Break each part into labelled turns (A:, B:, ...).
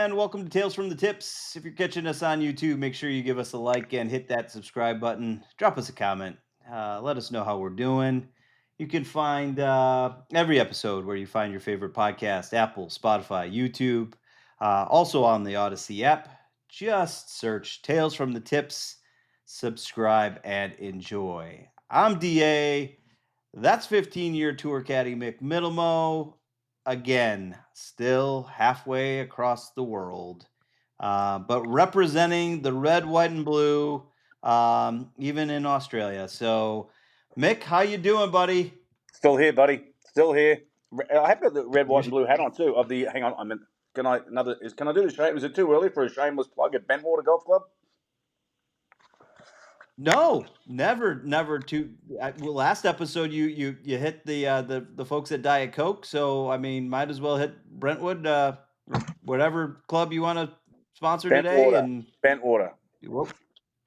A: and welcome to Tales from the Tips. If you're catching us on YouTube, make sure you give us a like and hit that subscribe button. Drop us a comment. Let us know how we're doing. You can find every episode where you find your favorite podcast: Apple, Spotify, YouTube, also on the Odyssey app. Just search Tales from the Tips, subscribe, and enjoy. I'm DA. That's 15-year tour caddy Mick Middlemo. Again, still halfway across the world, but representing the red, white, and blue, even in Australia. So, Mick, how you doing, buddy?
B: Still here, buddy. Still here. I have got the red, white, and blue hat on too. Hang on. Can I do the shame? Is it too early for a shameless plug at Bentwater Golf Club?
A: No, never. Last episode you hit the folks at Diet Coke, so I mean, might as well hit Brentwood, whatever club you want to sponsor today, and
B: Bentwater.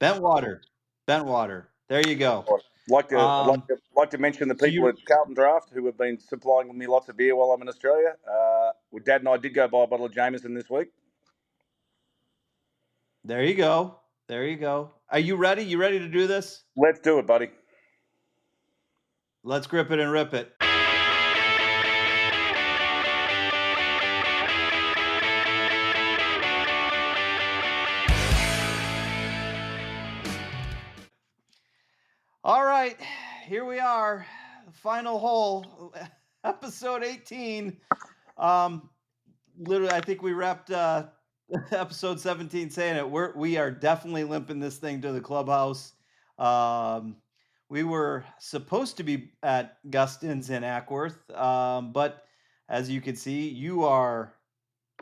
A: Bentwater. There you go.
B: I'd like to mention the people at Carlton Draft who have been supplying me lots of beer while I'm in Australia. Dad and I did go buy a bottle of Jameson this week.
A: There you go. Are you ready? You ready to do this?
B: Let's do it, buddy.
A: Let's grip it and rip it. All right, here we are, final hole, episode 18. Literally, I think we wrapped episode 17 saying it. We are definitely limping this thing to the clubhouse. We were supposed to be at Gustin's in Ackworth, but as you can see, you are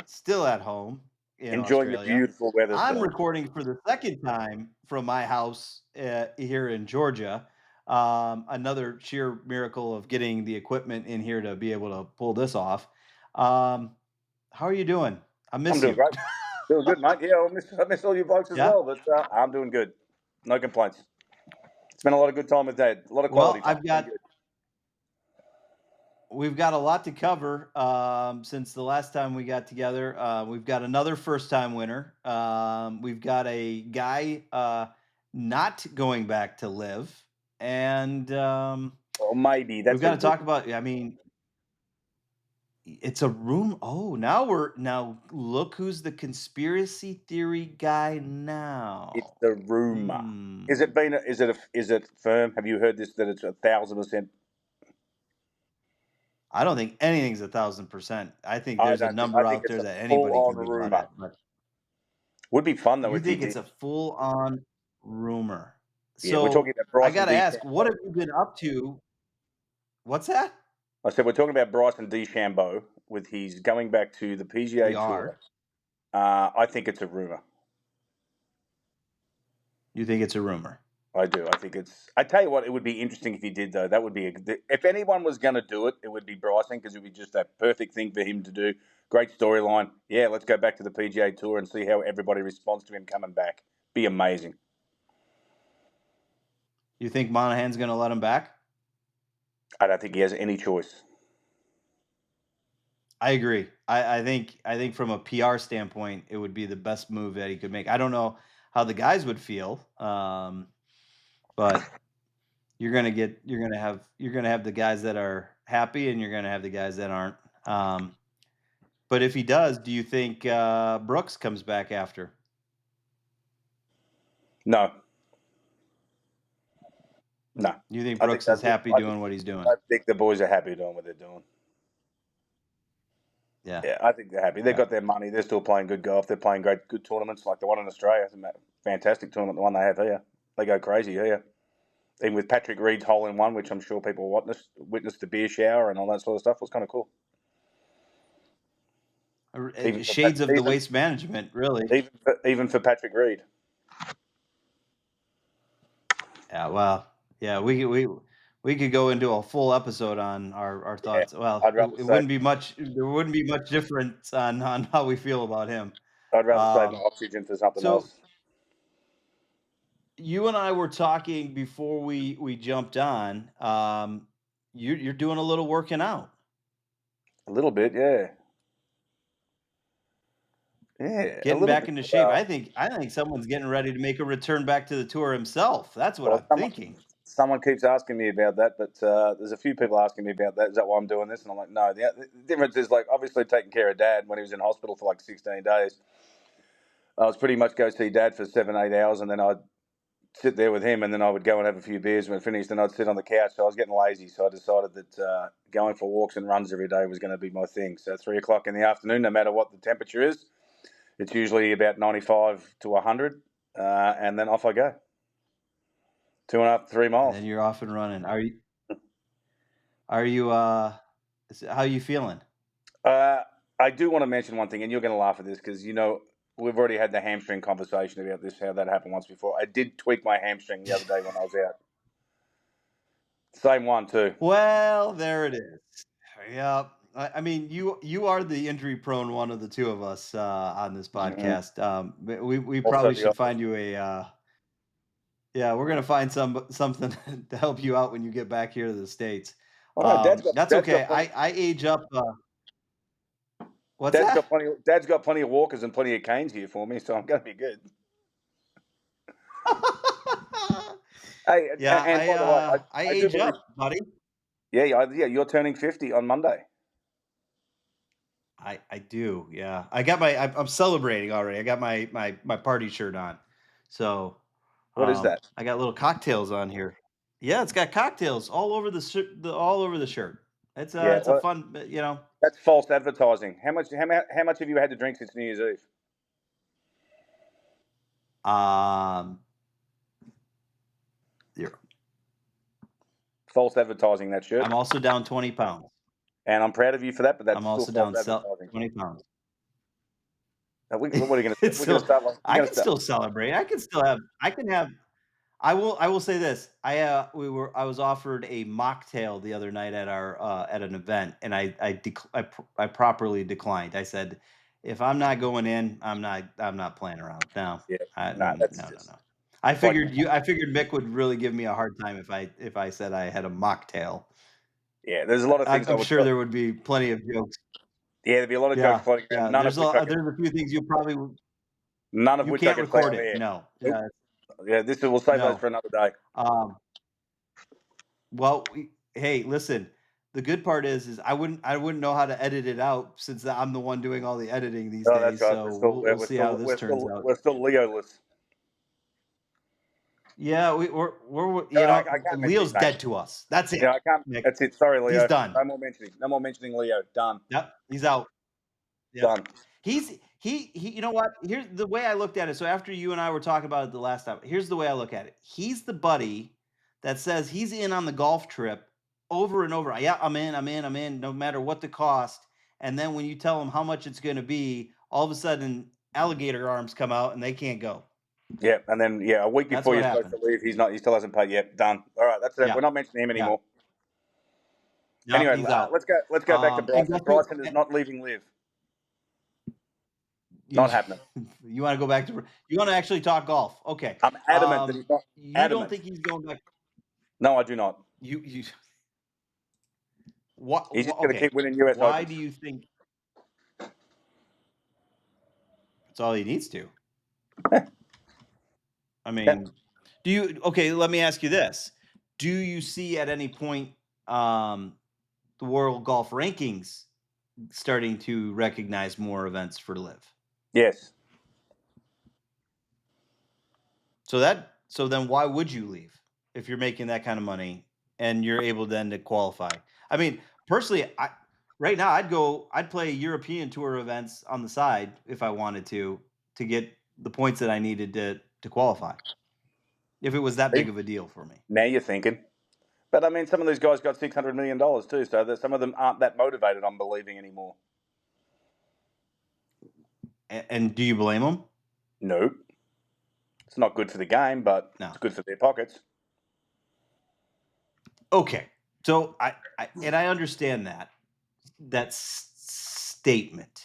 A: still at home in
B: enjoying
A: Australia.
B: The beautiful weather.
A: I'm recording for the second time from my house here in Georgia. Another sheer miracle of getting the equipment in here to be able to pull this off. How are you doing? I'm
B: doing great. Doing good, mate. Yeah, I miss all you blokes as well, but I'm doing good. No complaints. Spent a lot of good time with Dad. A lot of quality time.
A: We've got a lot to cover since the last time we got together. We've got another first-time winner. We've got a guy not going back to live, and
B: maybe that's
A: we've got to talk about. I mean, it's a room. Oh, now look who's the conspiracy theory guy now.
B: It's the rumor. Is it firm? Have you heard this that it's 1,000%?
A: I don't think anything's 1,000%. I think there's a number out there that anybody can be good at. But
B: would be fun though.
A: You think it's a full-on rumor?
B: Yeah, so we're talking about Bryson.
A: I got to ask, what have you been up to? What's that?
B: I said we're talking about Bryson DeChambeau with his going back to the PGA Tour. I think it's a rumor. You
A: think it's a rumor?
B: I do. I think it's. I tell you what, it would be interesting if he did though. That would be if anyone was going to do it, it would be Bryson because it would be just a perfect thing for him to do. Great storyline. Yeah, let's go back to the PGA Tour and see how everybody responds to him coming back. Be amazing.
A: You think Monahan's going to let him back?
B: I don't think he has any choice.
A: I agree. I think from a PR standpoint, it would be the best move that he could make. I don't know how the guys would feel, but you're gonna have the guys that are happy, and you're gonna have the guys that aren't. But if he does, do you think Brooks comes back after?
B: No.
A: You think Brooks is happy doing what he's doing?
B: I think the boys are happy doing what they're doing. Yeah, I think they're happy. They've got their money. They're still playing good golf. They're playing good tournaments like the one in Australia. It's a fantastic tournament, the one they have here. They go crazy here. Even with Patrick Reed's hole-in-one, which I'm sure people witnessed the beer shower and all that sort of stuff, was kind of cool.
A: Shades of the waste management, really.
B: Even for Patrick Reed.
A: Yeah, well, yeah, we could go into a full episode on our thoughts. Well, it wouldn't be much. There wouldn't be much difference on how we feel about him.
B: I'd rather save my oxygen for something else.
A: You and I were talking before we jumped on. You're doing a little working out.
B: A little bit, yeah. Yeah, a
A: Getting
B: little
A: back
B: bit.
A: into shape. I think someone's getting ready to make a return back to the tour himself. That's what
B: Well,
A: I'm thinking.
B: someone keeps asking me about that, but there's a few people asking me about that. Is that why I'm doing this? And I'm like, no. The difference is, like, obviously taking care of Dad when he was in hospital for like 16 days. I was pretty much go see Dad for 7-8 hours, and then I'd sit there with him, and then I would go and have a few beers when finished, and I'd sit on the couch. So I was getting lazy, so I decided that going for walks and runs every day was going to be my thing. So 3 o'clock in the afternoon, no matter what the temperature is, it's usually about 95 to 100, and then off I go. 2.5 to 3
A: And
B: miles.
A: then you're off and running. Are you how are you feeling?
B: I do want to mention one thing, and you're going to laugh at this because we've already had the hamstring conversation about this, how that happened once before. I did tweak my hamstring the other day when I was out. Same one too.
A: Well, there it is. Yeah. I mean, you are the injury prone one of the two of us on this podcast. But we
B: Also
A: probably
B: the
A: should
B: opposite.
A: find you a yeah, we're gonna find something to help you out when you get back here to the States.
B: Oh no,
A: That's
B: Dad's
A: okay.
B: got plenty.
A: I age up. What's that?
B: Dad's got plenty of walkers and plenty of canes here for me, so I'm going to be good. Hey,
A: Yeah,
B: and by the way,
A: I
B: I do
A: age
B: believe.
A: up, buddy.
B: Yeah, you're turning 50 on Monday.
A: I do. Yeah, I got I'm celebrating already. I got my party shirt on. So,
B: What is that?
A: I got little cocktails on here. Yeah, it's got cocktails all over all over the shirt.
B: Yeah,
A: It's a
B: well,
A: fun,
B: that's false advertising. How much have you had to drink since New Year's Eve?
A: um, here.
B: False advertising, that shirt.
A: I'm also down 20 pounds.
B: And I'm proud of you for that, but that's
A: I'm
B: still
A: also
B: false
A: down
B: advertising.
A: 20 pounds.
B: What are you going to
A: It's
B: We're going to
A: still,
B: start like we're
A: I
B: going to
A: can
B: start.
A: still celebrate. I can have, I will say this. I was offered a mocktail the other night at our at an event, and I properly declined. I said, if I'm not going in, I'm not playing around. No.
B: Yeah, no,
A: No,
B: that's
A: no,
B: just
A: no. I
B: it's like
A: figured Mick would really give me a hard time if I said I had a mocktail.
B: there's a lot of things I
A: I'm
B: would
A: sure there would be plenty of jokes.
B: yeah, there'd be a lot of jokes
A: Yeah,
B: floating around,
A: yeah.
B: none of which I can
A: There's a few things
B: none of
A: you
B: which I
A: can't
B: can say
A: record
B: on
A: it.
B: air.
A: No.
B: Nope.
A: Yeah.
B: Yeah, we'll save those
A: No.
B: for another day.
A: Well, hey, listen. The good part is I wouldn't know how to edit it out since I'm the one doing all the editing these
B: Oh, that's
A: days.
B: right.
A: So we'll see how this turns out.
B: We're still Leo-less.
A: Yeah, we're
B: I can't mention
A: Leo's
B: his name.
A: dead to us. That's it.
B: Yeah, I can't.
A: Nick.
B: That's it. Sorry,
A: He's
B: Leo.
A: done.
B: No more mentioning Leo. Done.
A: Yep, he's out. Yep.
B: Done.
A: He you know what? Here's the way I looked at it. So after you and I were talking about it the last time, here's the way I look at it. He's the buddy that says he's in on the golf trip over and over. Yeah, I'm in, no matter what the cost. And then when you tell him how much it's going to be, all of a sudden alligator arms come out and they can't go.
B: Yeah, and then a week
A: That's
B: before
A: what
B: you're supposed
A: happened.
B: to leave, he still hasn't paid yet. Done. All right, that's it.
A: Yeah.
B: We're not mentioning him
A: Yeah.
B: anymore.
A: No,
B: Anyway,
A: he's out.
B: let's go back to
A: And
B: Bryson.
A: guess who?
B: Bryson is not leaving Live. Not happening.
A: You want to go back to? You want to actually talk golf? Okay.
B: I'm adamant that he's not.
A: You don't think he's going back?
B: No, I do not.
A: You. What?
B: He's just going to keep winning US
A: Why
B: Opens.
A: do you think? That's all he needs to. I mean, do you? Okay, let me ask you this: do you see at any point the World Golf Rankings starting to recognize more events for Live?
B: Yes.
A: So then why would you leave if you're making that kind of money and you're able then to qualify? I mean, personally, right now I'd play European Tour events on the side if I wanted to get the points that I needed to qualify. If it was that big of a deal for me.
B: Now you're thinking. But I mean, some of these guys got $600 million too, so that some of them aren't that motivated on believing anymore.
A: And do you blame them?
B: No. It's not good for the game, but it's good for their pockets.
A: Okay. So I understand that statement.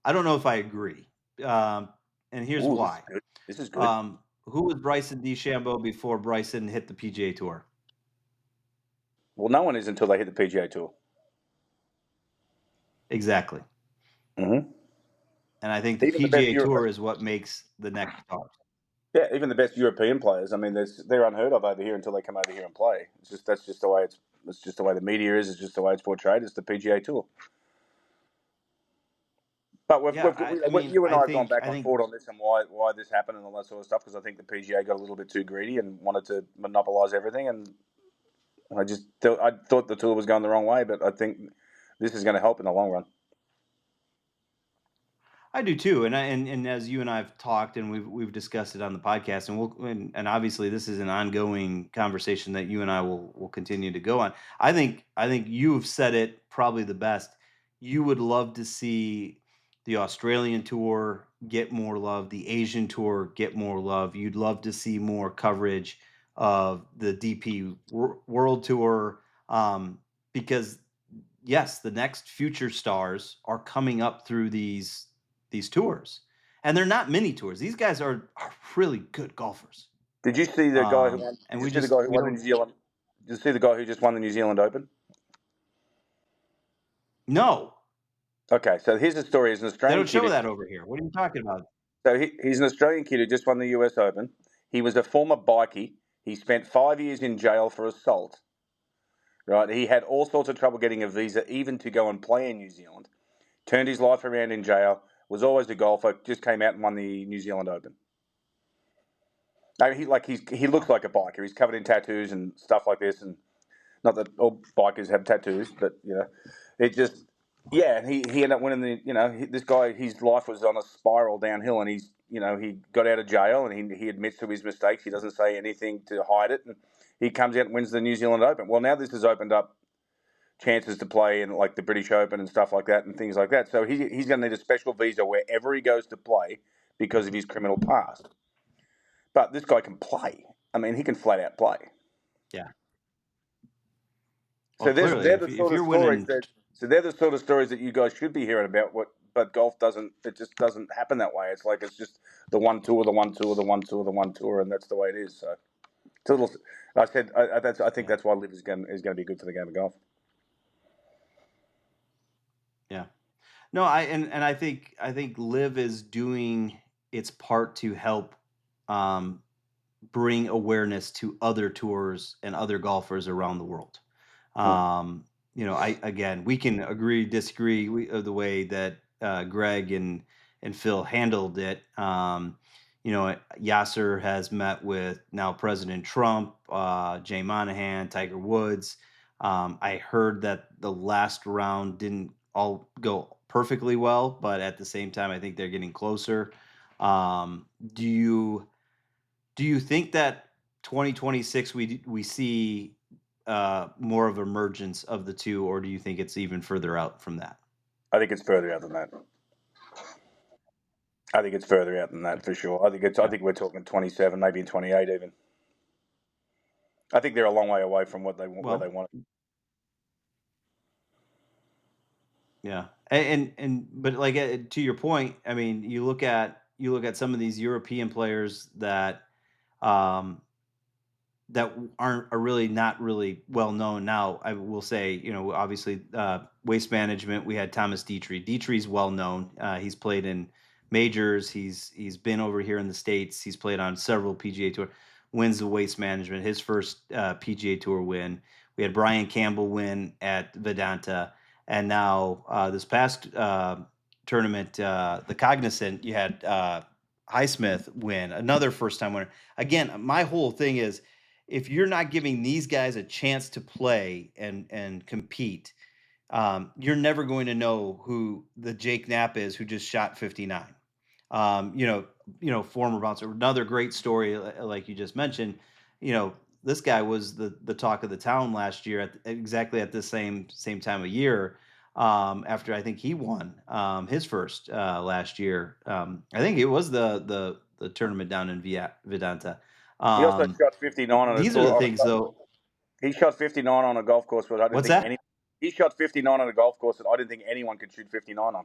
A: I don't know if I agree. And here's why.
B: This is good.
A: Who was Bryson DeChambeau before Bryson hit the PGA Tour?
B: Well, no one is until they hit the PGA Tour.
A: Exactly.
B: Mm-hmm.
A: And I think the
B: Even the best
A: PGA Tour
B: European,
A: is what makes the next stars.
B: yeah, even the best European players. I mean, they're unheard of over here until they come over here and play. That's just the way it's just the way the media is. It's just the way it's portrayed. It's the PGA Tour. But
A: Yeah, I mean,
B: you and
A: I
B: I have gone
A: think
B: back
A: I
B: and
A: think
B: forth on this and why this happened and all that sort of stuff because I think the PGA got a little bit too greedy and wanted to monopolise everything. And I thought the tour was going the wrong way, but I think this is going to help in the long run.
A: I do too, and as you and I've talked and we've discussed it on the podcast, and obviously this is an ongoing conversation that you and I will continue to go on. I think you've said it probably the best. You would love to see the Australian tour get more love, the Asian tour get more love. You'd love to see more coverage of the DP World Tour, because yes, the next future stars are coming up through these tours, and they're not mini tours. These guys are really good golfers.
B: Did you see the guy who won?
A: And
B: Did you see the guy who
A: we
B: won the
A: don't
B: New Zealand? Did you see the guy who just won the New Zealand Open?
A: know.
B: Okay, so here's the story. He's an
A: They
B: Australian
A: don't show
B: kid.
A: that over here. What are you talking about?
B: So he's an Australian kid who just won the US Open. He was a former bikie. He spent 5 years in jail for assault. Right, he had all sorts of trouble getting a visa, even to go and play in New Zealand. Turned his life around in jail. Was always a golfer. Just came out and won the New Zealand Open. No, he looks
A: Wow.
B: like a biker. He's covered in tattoos and stuff like this, and not that all bikers have tattoos, but it just yeah. He ended up winning this guy. His life was on a spiral downhill, and he got out of jail, and he admits to his mistakes. He doesn't say anything to hide it, and he comes out and wins the New Zealand Open. Well, now this has opened up chances to play in like the British Open and stuff like that, and things like that. So he's going to need a special visa wherever he goes to play because of his criminal past. But this guy can play. I mean, he can flat out play.
A: Yeah.
B: So
A: Well, clearly,
B: they're the
A: if
B: sort of
A: you're
B: stories
A: winning,
B: that they're the sort of stories that you guys should be hearing about. But golf doesn't. It just doesn't happen that way. It's just the one tour, the one tour, the one tour, the one tour, and that's the way it is. So it's a little. I think
A: yeah,
B: that's why Live is going to be good for the game of golf.
A: yeah. No, I think Live is doing its part to help um, bring awareness to other tours and other golfers around the world.
B: Hmm.
A: We can agree, disagree the way that Greg and Phil handled it. Yasser has met with now President Trump, Jay Monahan, Tiger Woods. I heard that the last round didn't all go perfectly well, but at the same time, I think they're getting closer. Um, do you do you think that 2026 we see more of emergence of the two, or do you think it's even further out from that?
B: I think it's further out than that. I think it's further out than that for sure. I
A: Yeah,
B: think we're talking 27, maybe 28 even. I think they're a long way away from where they
A: well,
B: want.
A: yeah, and but like to your point, I mean, you look at some of these European players um, that are really not really well known now. I will say, obviously, waste management. We had Thomas Dietrich. Dietrich's well known. He's played in majors. He's been over here in the States. He's played on several PGA Tour. Wins the waste management. His first PGA Tour win. We had Brian Campbell win at Vedanta, and now this past tournament, the Cognizant, you had Highsmith win, another first time winner. Again, my whole thing is, if you're not giving these guys a chance to play and compete, you're never going to know who the Jake Knapp is who just shot 59. Former bouncer. Another great story, like you just mentioned. You know, this guy was the talk of the town last year exactly at the same time of year. After I think he won his first last year. I think it was the tournament down in Vedanta.
B: He also
A: Um,
B: shot 59 on a
A: these are the
B: tour.
A: things, though.
B: He shot 59 on a golf course where I didn't
A: What's
B: think
A: that?
B: any. He shot 59 on a golf course that I didn't think anyone could shoot 59 on.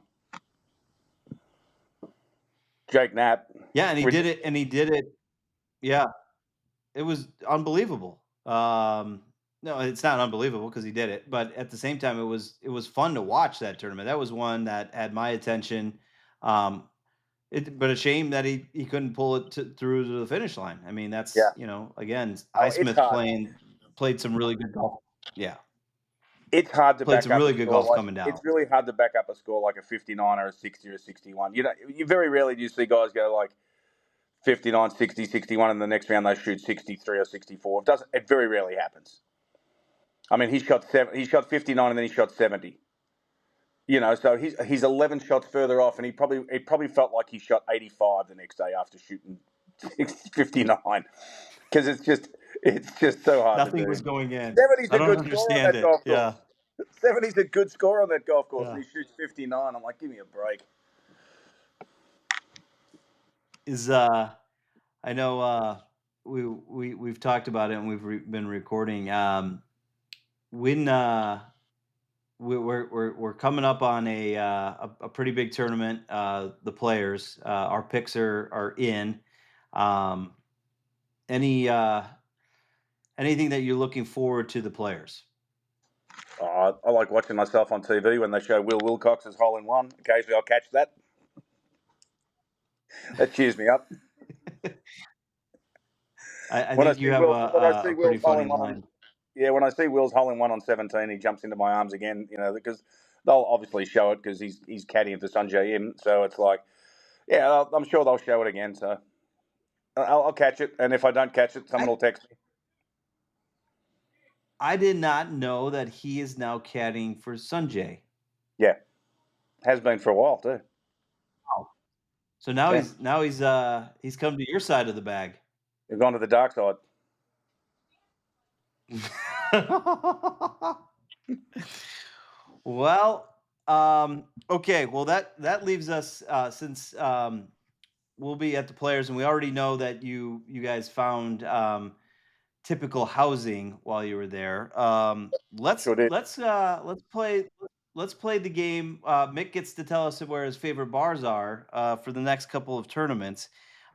B: Jake Knapp.
A: Yeah, and he did it, and he did it. Yeah, it was unbelievable. No, it's not unbelievable because he did it, but at the same time, it was fun to watch that tournament. That was one that had my attention. But a shame that he couldn't pull it through to the finish line. I mean, that's,
B: Yeah.
A: again,
B: Oh, it's
A: Highsmith
B: hard.
A: played some really good golf. Yeah,
B: It's hard to
A: played
B: back
A: some
B: up a
A: really good
B: score
A: golf
B: like
A: coming down.
B: it's really hard to back up a score like a 59 or a 60 or a 61. You very rarely do you see guys go like 59, 60, 61, and the next round they shoot 63 or 64. It very rarely happens. I mean, he shot 59 and then he shot 70. So he's 11 shots further off, and it probably felt like he shot 85 the next day after shooting 59 because it's just so hard to
A: Nothing
B: do.
A: was going in.
B: 70's
A: I
B: a
A: don't
B: good score on
A: understand
B: that
A: it.
B: golf
A: Yeah,
B: course. 70's a good score on that golf course,
A: yeah.
B: and he shoots 59. I'm like, give me a break.
A: Is I know we've talked about it and we've been recording. When we're coming up on a pretty big tournament. The players, our picks are in. Um, any anything that you're looking forward to the players?
B: I like watching myself on TV when they show Will Wilcox's hole in one. Occasionally, I'll catch that. That cheers me up.
A: I
B: When I
A: think you
B: see
A: have
B: Will, when I see
A: a pretty
B: Will's hole
A: funny
B: in one on,
A: line.
B: yeah, when I see Will's hole in one on 17, he jumps into my arms again. Because they'll obviously show it because he's caddying for Sanjay Im. So it's like, yeah, I'm sure they'll show it again. So I'll catch it, and if I don't catch it, someone will text me.
A: I did not know that he is now caddying for Sanjay.
B: Yeah, has been for a while too.
A: Wow. So now
B: Yeah,
A: he's come to your side of the bag.
B: they've gone to the dark side.
A: Well, okay. Well, that leaves us, since we'll be at the players, and we already know that you guys found typical housing while you were there. Let's
B: Sure did.
A: let's let's play the game. Mick gets to tell us where his favorite bars are for the next couple of tournaments.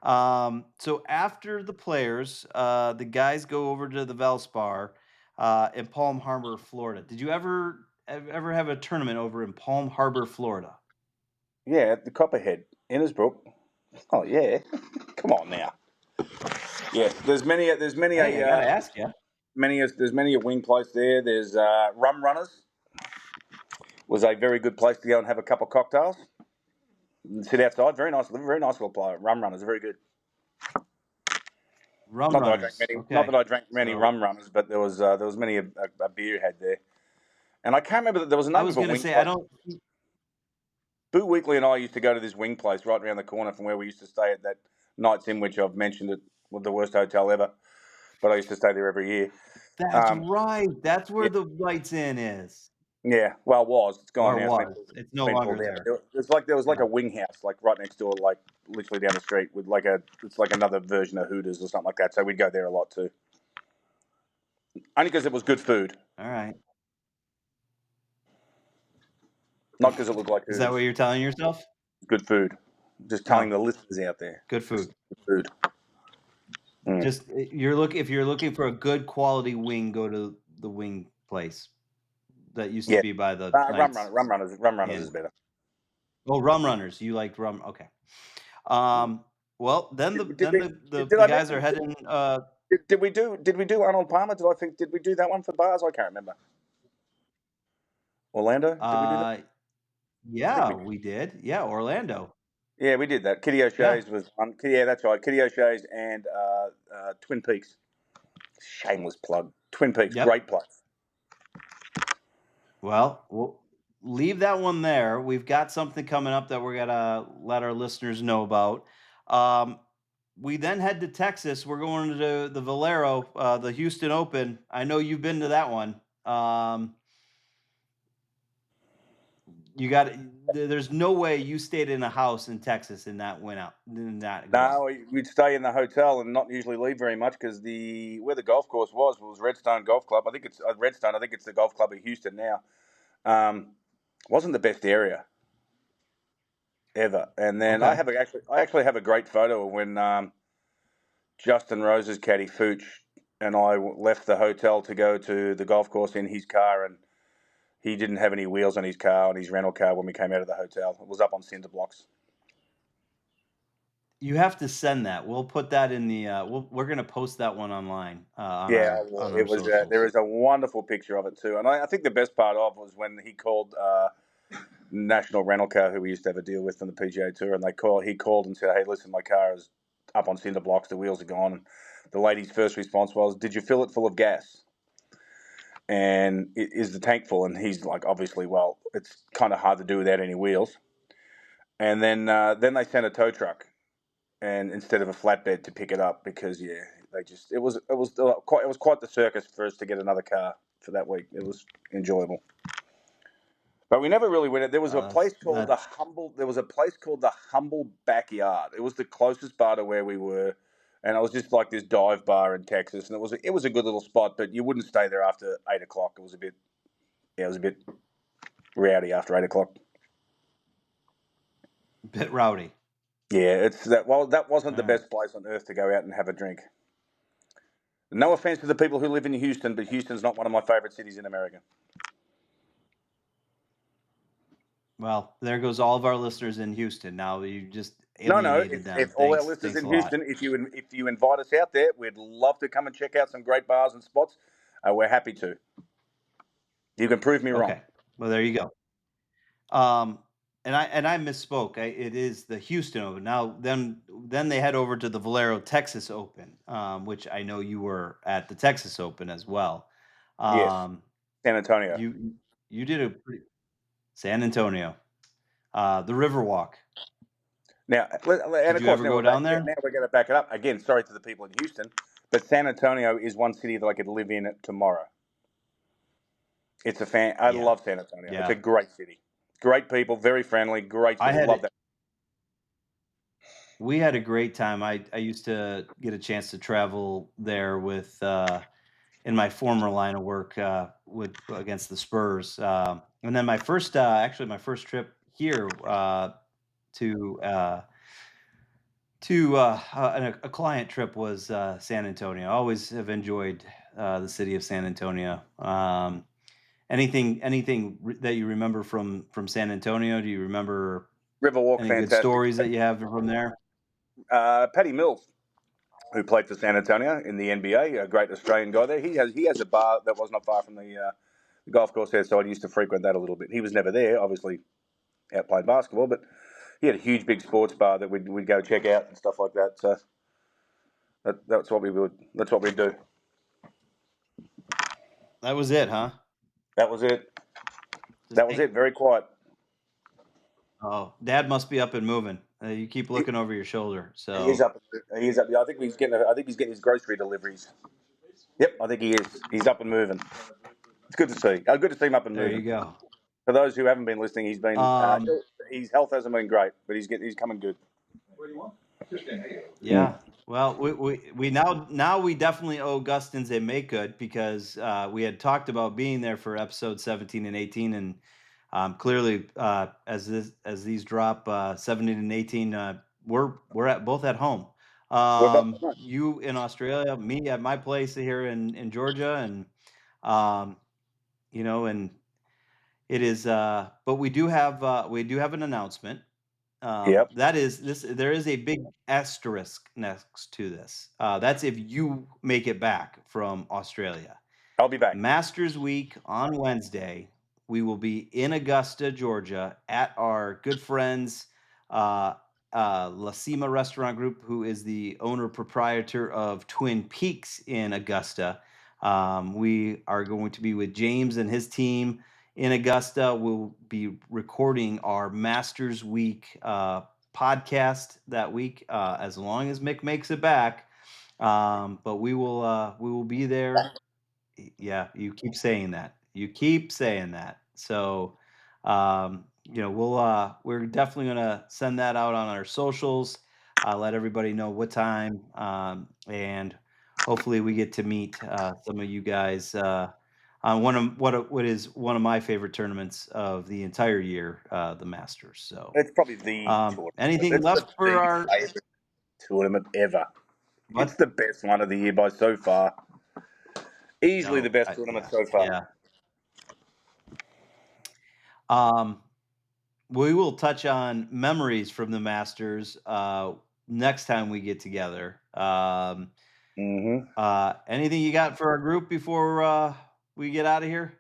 A: So after the players, the guys go over to the Valspar in Palm Harbor, Florida. Did you ever have a tournament over in Palm Harbor, Florida?
B: Yeah, at the Copperhead, Innisbrook. Oh yeah, come on now. Yes, there's
A: Hey, I gotta ask you.
B: many a wing place there. There's Rum Runners. Was a very good place to go and have a couple of cocktails and sit outside. Very nice little play. Rum Runners are very good.
A: Rum runners.
B: Not
A: Okay.
B: that I drank many
A: So
B: Rum Runners, but there was many a beer had there. And I can't remember that there was a
A: I
B: name
A: was
B: of a
A: gonna
B: wing
A: say I
B: place.
A: don't.
B: Boo Weekly and I used to go to this wing place right around the corner from where we used to stay at that Nights In, which I've mentioned it was the worst hotel ever. But I used to stay there every year.
A: That's
B: Um,
A: right. That's
B: yeah,
A: where the Lights In is,
B: yeah. Well, it was. It's gone
A: or
B: now.
A: was. It's no
B: Been pulled
A: longer
B: down.
A: there.
B: There was like
A: Yeah.
B: a wing house, like right next door, like literally down the street, with it's like another version of Hooters or something like that. So we'd go there a lot too, only because it was good food,
A: All right.
B: not because it looked like
A: Is that what
B: Hooters.
A: you're telling yourself?
B: Good food. Just telling
A: Oh,
B: the listeners out there,
A: good
B: just
A: food.
B: good food. Mm.
A: Just if you're looking for a good quality wing, go to the wing place that used to
B: Yeah,
A: be by the Knights
B: Rum Runners is
A: Inn.
B: better.
A: Oh, rum runners. You liked rum. Okay. Well, then
B: Did, did, we, did
A: the
B: I
A: guys are
B: mention?
A: heading.
B: Did we do Arnold Palmer? Did we do that one for bars? I can't remember. Orlando? Did we do that?
A: Uh,
B: I think
A: yeah,
B: we did.
A: we did. Yeah, Orlando.
B: Yeah, we did that. Kitty
A: Yeah.
B: O'Shea's was one. Yeah, that's right. Kitty O'Shea's and Twin Peaks. Shameless plug. Twin Peaks,
A: Yep.
B: great place.
A: Well, we'll leave that one there. We've got something coming up that we're gonna let our listeners know about. Um, we then head to Texas. We're going to the Valero, the Houston Open. I know you've been to that one. You got. There's no way you stayed in a house in Texas and that went out. Did not go out.
B: No, we'd stay in the hotel and not usually leave very much because where the golf course was Redstone Golf Club. I think it's Redstone. I think it's the golf club of Houston now. Wasn't the best area ever. And then
A: Okay.
B: I actually have a great photo of when Justin Rose's caddy Fooch and I left the hotel to go to the golf course in his car, and he didn't have any wheels on his car, on his rental car, when we came out of the hotel. It was up on cinder blocks.
A: You have to send that. We'll put that in the, we're gonna post that one online,
B: Yeah,
A: on our
B: it was. There
A: socials.
B: is a wonderful picture of it too, and I think the best part of was when he called National Rental Car, who we used to have a deal with from the PGA Tour, and he called and said, "Hey, listen, my car is up on cinder blocks. The wheels are gone." And the lady's first response was, "Did you fill it full of gas? And is the tank full?" And he's like, "Obviously, well, it's kind of hard to do without any wheels." And then they sent a tow truck, and instead of a flatbed to pick it up, because it was quite the circus for us to get another car for that week. It was enjoyable. But we never really went. There was a place called the
A: That's
B: Humble. There was a place called the Humble Backyard. It was the closest bar to where we were, and it was just like this dive bar in Texas. And it was a good little spot, but you wouldn't stay there after 8 o'clock. It was a bit rowdy after 8 o'clock.
A: a bit rowdy.
B: Yeah, it's that. Well, that wasn't
A: All
B: the
A: right.
B: best place on earth to go out and have a drink. No offense to the people who live in Houston, but Houston's not one of my favorite cities in America.
A: Well, there goes all of our listeners in Houston. Now you just
B: No.
A: alienated
B: If
A: them.
B: all our listeners
A: Thanks
B: in
A: a lot.
B: Houston, if you invite us out there, we'd love to come and check out some great bars and spots. We're happy to. You can prove me wrong.
A: Okay. Well, there you go. Um, and I misspoke. It is the Houston Open. Now then they head over to the Valero Texas Open, which I know you were at the Texas Open as well.
B: Yes,
A: Um,
B: San Antonio.
A: you did a pretty San Antonio, the Riverwalk.
B: Now, and
A: Did
B: of
A: you
B: course,
A: ever go down there?
B: now we're going to back it up again. Sorry to the people in Houston, but San Antonio is one city that I could live in tomorrow. It's a fan. I
A: Yeah,
B: love San Antonio. It's a
A: yeah.
B: great city, great people, very friendly, great
A: I
B: city.
A: had
B: Love
A: it.
B: that.
A: We had a great time. I used to get a chance to travel there with in my former line of work with against the Spurs. And then my first trip here to uh, a client trip was San Antonio. I always have enjoyed the city of San Antonio. Anything that you remember from San Antonio? Do you remember
B: Riverwalk,
A: any good
B: fantastic.
A: stories that you have from there?
B: Paddy Mills, who played for San Antonio in the NBA, a great Australian guy there. He has a bar that was not far from the golf course there, so I used to frequent that a little bit. He was never there, obviously, out playing basketball, but he had a huge, big sports bar that we'd go check out and stuff like that. So that's what we would. That's what we'd do.
A: That was it, huh?
B: That was it.
A: Just
B: That was it. Very quiet.
A: Oh, Dad must be up and moving. You keep
B: He,
A: looking over your shoulder.
B: he is
A: So
B: up. He is up. I think he's getting. I think he's getting his grocery deliveries. Yep, I think he is. He's up and moving. It's good to see. Good to see him up and
A: there you
B: moving.
A: go.
B: For those who haven't been listening, he's been.
A: Um,
B: His health hasn't been great, but he's coming good.
A: yeah.
B: Mm.
A: Well, we now we definitely owe Gustin's a make good because we had talked about being there for episode 17 and 18, and clearly as these drop 17 and 18, we're at both at home.
B: We're both.
A: You in Australia, me at my place here in Georgia, and um, and it is. But we do have an announcement.
B: Yep,
A: That is this. There is a big asterisk next to this. That's if you make it back from Australia.
B: I'll be back.
A: Masters Week on Wednesday. We will be in Augusta, Georgia, at our good friends uh, La Cima Restaurant Group, who is the owner proprietor of Twin Peaks in Augusta. We are going to be with James and his team in Augusta. We'll be recording our Masters Week podcast that week, as long as Mick makes it back. But we will be there. Yeah, you keep saying that. You keep saying that. So, we're definitely gonna send that out on our socials. Let everybody know what time, and hopefully we get to meet some of you guys on what is one of my favorite tournaments of the entire year, the Masters. So,
B: It's probably the tournament.
A: anything
B: It's
A: left for
B: the
A: our
B: favorite tournament ever. It's
A: what?
B: the best one of the year by so far. Easily the
A: No,
B: best tournament
A: yeah,
B: so far.
A: yeah. Um, we will touch on memories from the Masters next time we get together.
B: Mm-hmm.
A: Anything you got for our group before we get out of here?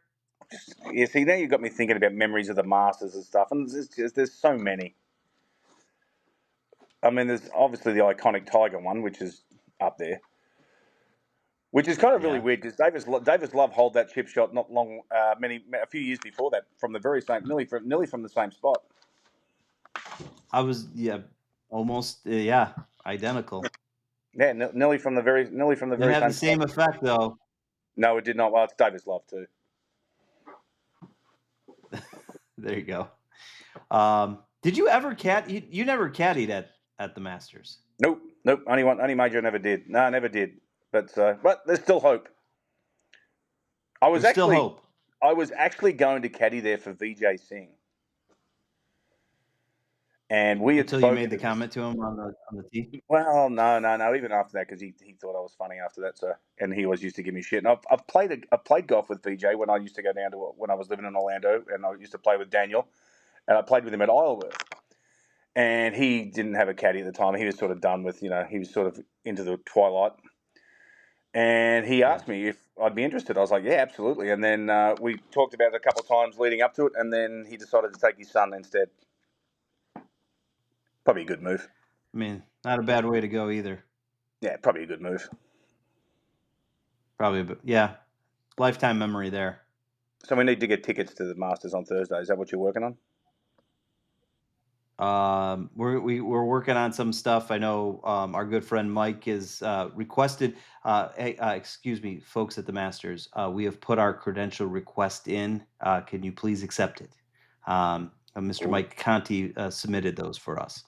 B: You see, now you got me thinking about memories of the Masters and stuff, and there's so many. I mean, there's obviously the iconic Tiger one, which is up there, which is kind of really
A: Yeah,
B: weird because Davis Love hold that chip shot not long, a few years before that, from the very same, nearly from the same spot.
A: I was almost identical.
B: Yeah, nearly from the very
A: Didn't have the
B: same spot.
A: same effect though.
B: No, it did not. Well, it's Davis Love too.
A: There you go. Did you ever you never caddied at the Masters?
B: Nope. Only major I never did. No, I never did. But there's still hope.
A: There's still hope.
B: I was actually going to caddy there for Vijay Singh, and we had
A: Until you made
B: spoken.
A: the comment to him on the tee.
B: Well, no. Even after that, because he thought I was funny after that. So, and he always used to give me shit. And I've played golf with VJ when I used to go down to when I was living in Orlando, and I used to play with Daniel, and I played with him at Isleworth. And he didn't have a caddy at the time. He was sort of done with, he was sort of into the twilight. And he asked me if I'd be interested. I was like, yeah, absolutely. And then we talked about it a couple of times leading up to it, and then he decided to take his son instead. Probably a good move.
A: I mean, not a bad way to go either.
B: Yeah, probably a good move.
A: Probably, but yeah, lifetime memory there.
B: So we need to get tickets to the Masters on Thursday. Is that what you're working on?
A: We're working on some stuff. I know our good friend Mike is requested. Hey, excuse me, folks at the Masters. We have put our credential request in. Can you please accept it? Mr. Mike Conti submitted those for us.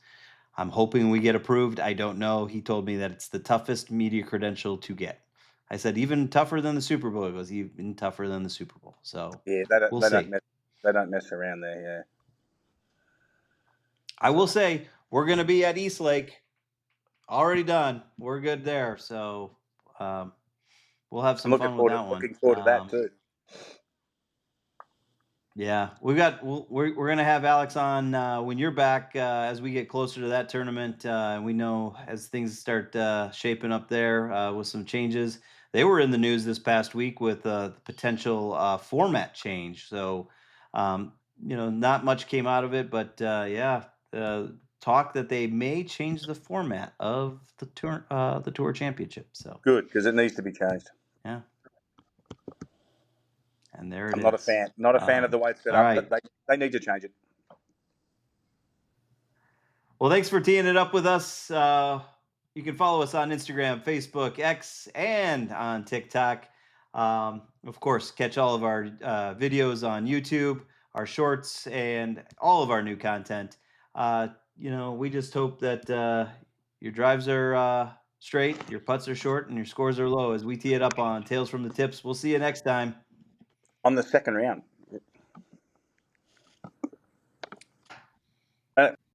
A: I'm hoping we get approved. I don't know. He told me that it's the toughest media credential to get. I said even tougher than the Super Bowl. It was even tougher than the Super Bowl. So
B: Yeah,
A: we'll see.
B: They don't mess around there. Yeah.
A: I will say we're going to be at East Lake. Already done. We're good there. So we'll have some fun with that one.
B: Looking forward to that too.
A: Yeah, we're gonna have Alex on when you're back as we get closer to that tournament. We know as things start shaping up there with some changes. They were in the news this past week with the potential format change. So not much came out of it, but talk that they may change the format of the tour championship. So
B: Good, because it needs to be changed.
A: yeah. And there it is.
B: I'm not a fan of the way it's set up,
A: right.
B: but they need to change it.
A: Well, thanks for teeing it up with us. You can follow us on Instagram, Facebook, X, and on TikTok. Of course, catch all of our videos on YouTube, our shorts, and all of our new content. We just hope that your drives are straight, your putts are short, and your scores are low as we tee it up on Tales from the Tips. We'll see you next time.
B: On the second round.